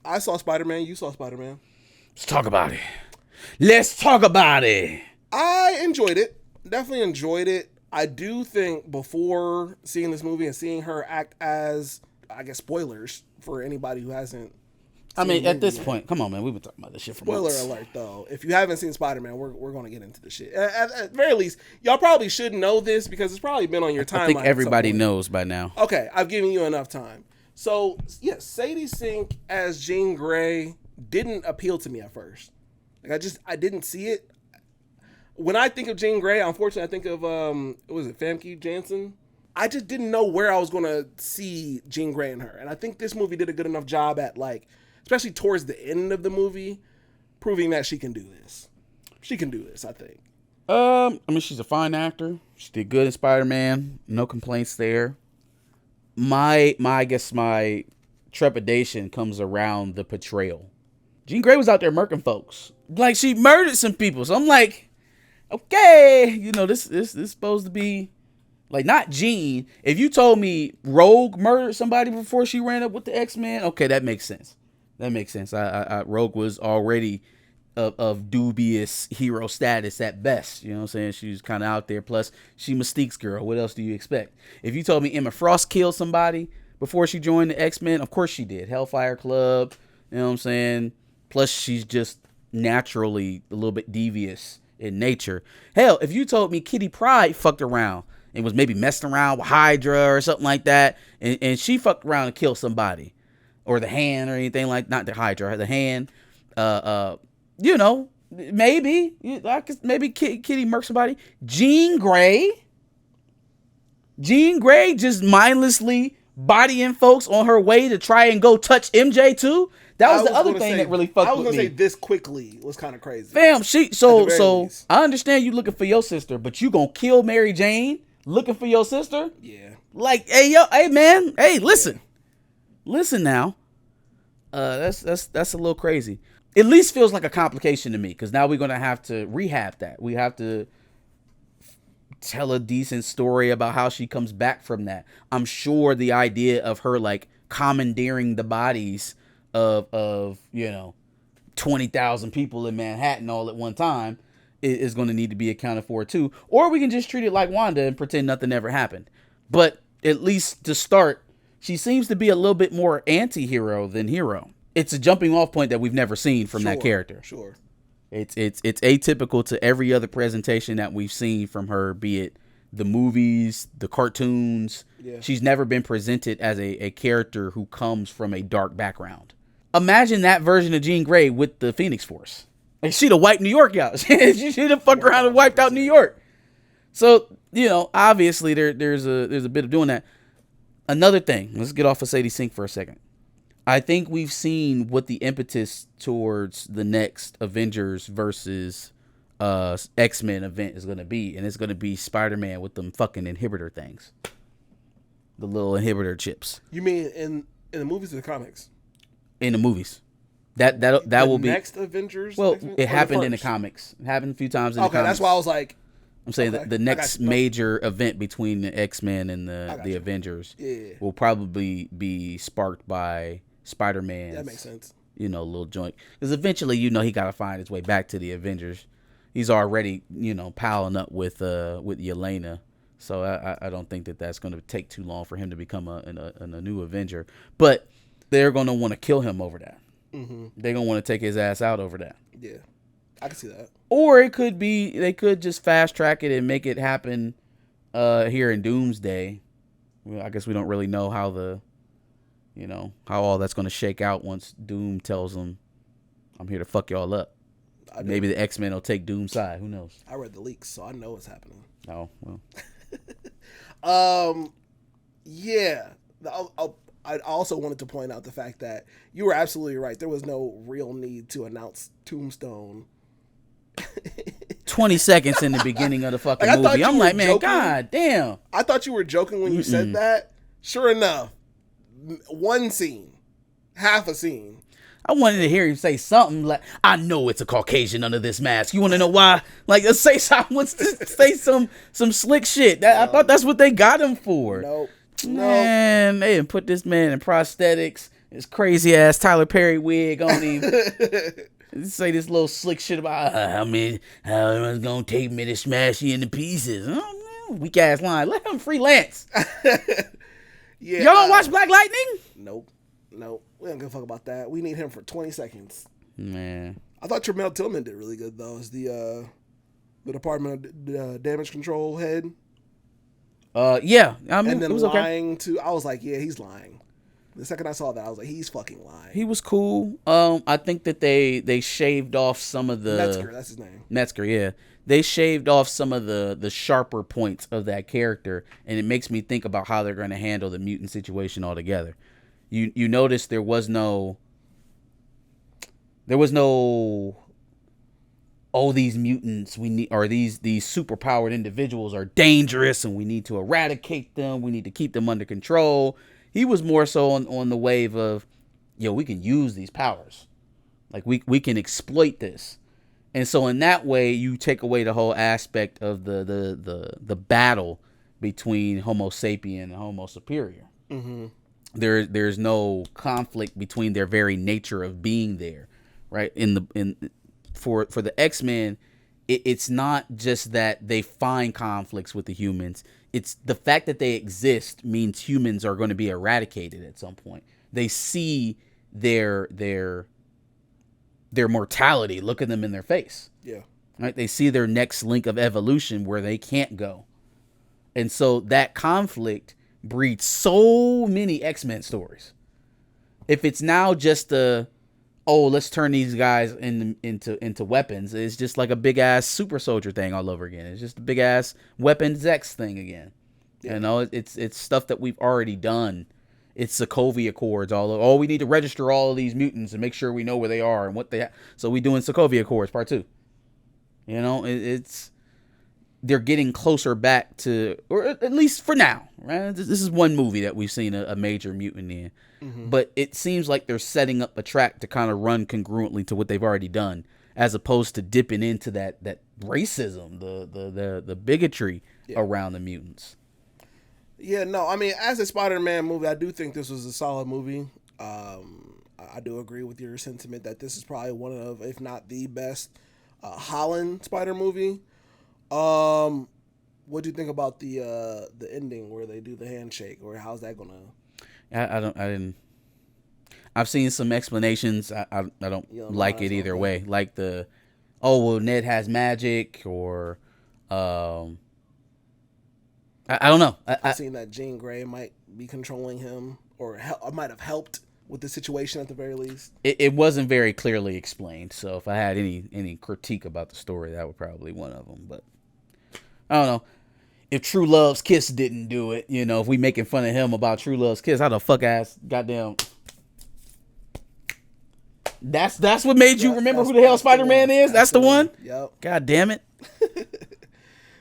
I saw Spider-Man. You saw Spider-Man. Let's talk about it. Let's talk about it. I enjoyed it. Definitely enjoyed it. I do think before seeing this movie and seeing her act as, I guess, spoilers for anybody who hasn't. I mean, at this point, come on, man. We've been talking about this shit for months. Spoiler alert, though. If you haven't seen Spider-Man, we're going to get into the shit. At very least, y'all probably should know this because it's probably been on your timeline. I think everybody knows by now. Okay, I've given you enough time. So, yes, Sadie Sink as Jean Grey didn't appeal to me at first. Like, I didn't see it. When I think of Jean Grey, unfortunately, I think of, was it Famke Janssen? I just didn't know where I was going to see Jean Grey in her. And I think this movie did a good enough job at, like, especially towards the end of the movie, proving that she can do this. She can do this, I think. I mean, she's a fine actor. She did good in Spider-Man. No complaints there. I guess my trepidation comes around the portrayal. Jean Grey was out there murking folks. Like, she murdered some people. So I'm like, okay, you know, this is supposed to be like not Jean. If you told me Rogue murdered somebody before she ran up with the X-Men, okay, that makes sense. That makes sense. Rogue was already of dubious hero status at best. You know what I'm saying? She was kind of out there. Plus, she Mystique's girl. What else do you expect? If you told me Emma Frost killed somebody before she joined the X-Men, of course she did. Hellfire Club. You know what I'm saying? Plus, she's just naturally a little bit devious in nature. Hell, if you told me Kitty Pryde fucked around and was maybe messing around with Hydra or something like that, and she fucked around and killed somebody, or the Hand or anything like, not the Hydra, the Hand, you know, maybe Kitty murked somebody. Jean Grey just mindlessly bodying folks on her way to try and go touch MJ too. That was the other thing that really fucked with me. I was gonna say this quickly was kind of crazy. Fam, so I understand you looking for your sister, but you gonna kill Mary Jane looking for your sister? Yeah. Like, hey man, listen. Yeah. Listen now. That's a little crazy. At least feels like a complication to me, because now we're gonna have to rehab that. We have to tell a decent story about how she comes back from that. I'm sure the idea of her like commandeering the bodies of you know 20,000 people in Manhattan all at one time is going to need to be accounted for too. Or we can just treat it like Wanda and pretend nothing ever happened. But at least to start, she seems to be a little bit more anti-hero than hero. It's a jumping off point that we've never seen from that character. Sure. It's atypical to every other presentation that we've seen from her, be it the movies, the cartoons. Yeah. She's never been presented as a character who comes from a dark background. Imagine that version of Jean Grey with the Phoenix Force. Like, she'd have wiped New York out. She should have fucked around and wiped out New York. So, you know, obviously there's a bit of doing that. Another thing, let's get off of Sadie Sink for a second. I think we've seen what the impetus towards the next Avengers versus X-Men event is going to be. And it's going to be Spider-Man with them fucking inhibitor things. The little inhibitor chips. You mean in the movies or the comics? In the movies. That will be next Avengers. Well, it happened in the comics. It happened a few times in the comics. Okay, that's why I was like, I'm saying that the next major event between the X-Men and the Avengers will probably be sparked by Spider-Man. That makes sense. You know, little joint, because eventually, you know, he got to find his way back to the Avengers. He's already, you know, piling up with Yelena. So I don't think that's going to take too long for him to become a new Avenger. But they're going to want to kill him over that. Mm-hmm. They're going to want to take his ass out over that. Yeah, I can see that. Or it could be, they could just fast track it and make it happen here in Doomsday. Well, I guess we don't really know how how all that's going to shake out once Doom tells them, I'm here to fuck y'all up. Maybe the X-Men will take Doom's side. Who knows? I read the leaks, so I know what's happening. Oh, well. Yeah. I also wanted to point out the fact that you were absolutely right. There was no real need to announce Tombstone 20 seconds in the beginning of the fucking movie. I'm like, man, joking. God damn. I thought you were joking when you said that. Sure enough, one scene, half a scene. I wanted to hear him say something like, I know it's a Caucasian under this mask. You want to know why? Like, say something, say some slick shit. I thought that's what they got him for. Nope. Man, they didn't put this man in prosthetics His crazy ass Tyler Perry wig on him. Say this little slick shit about how it's gonna take me to smash you into pieces. Oh, man, weak ass line. Let him freelance. Yeah, y'all don't watch Black Lightning? Nope. We don't give a fuck about that. We need him for 20 seconds. Man, I thought Tremel Tillman did really good though. As the Department of Damage Control head. yeah. I mean, and then it was lying okay. to. I was like, yeah, he's lying. The second I saw that, I was like, he's fucking lying. He was cool. I think that they shaved off some of the Metzger, that's his name. Metzger, yeah. They shaved off some of the sharper points of that character, and it makes me think about how they're going to handle the mutant situation altogether. You notice there was no oh, these mutants we need, or these superpowered individuals are dangerous and we need to eradicate them. We need to keep them under control. He was more so on the wave of, we can use these powers. Like we can exploit this. And so in that way, you take away the whole aspect of the battle between Homo sapien and Homo superior. Mm-hmm. There's no conflict between their very nature of being there, right? For the X-Men, it's not just that they find conflicts with the humans. It's the fact that they exist means humans are going to be eradicated at some point. They see their mortality look at them in their face. Yeah. Right? They see their next link of evolution where they can't go. And so that conflict breeds so many X-Men stories. If it's now just let's turn these guys into weapons, it's just like a big ass super soldier thing all over again. It's just a big ass Weapons X thing again. Yeah. It's stuff that we've already done. It's Sokovia Accords. We need to register all of these mutants and make sure we know where they are and what they. So we doing Sokovia Accords Part 2. They're getting closer back to, or at least for now, right? This is one movie that we've seen a major mutant in, but it seems like they're setting up a track to kind of run congruently to what they've already done, as opposed to dipping into that racism, the bigotry around the mutants. Yeah, no, I mean, as a Spider-Man movie, I do think this was a solid movie. I do agree with your sentiment that this is probably one of, if not the best, Holland Spider movie. What do you think about the ending where they do the handshake, or how's that gonna? I didn't. I've seen some explanations. I don't like it either way. Like Ned has magic, or I don't know. I've seen that Jean Grey might be controlling him, or might have helped with the situation at the very least. It wasn't very clearly explained. So if I had any critique about the story, that would probably be one of them. But I don't know. If True Love's Kiss didn't do it, if we making fun of him about True Love's Kiss, how the fuck ass goddamn. That's what made you remember who the hell Spider-Man is? That's the one? Yep. God damn it.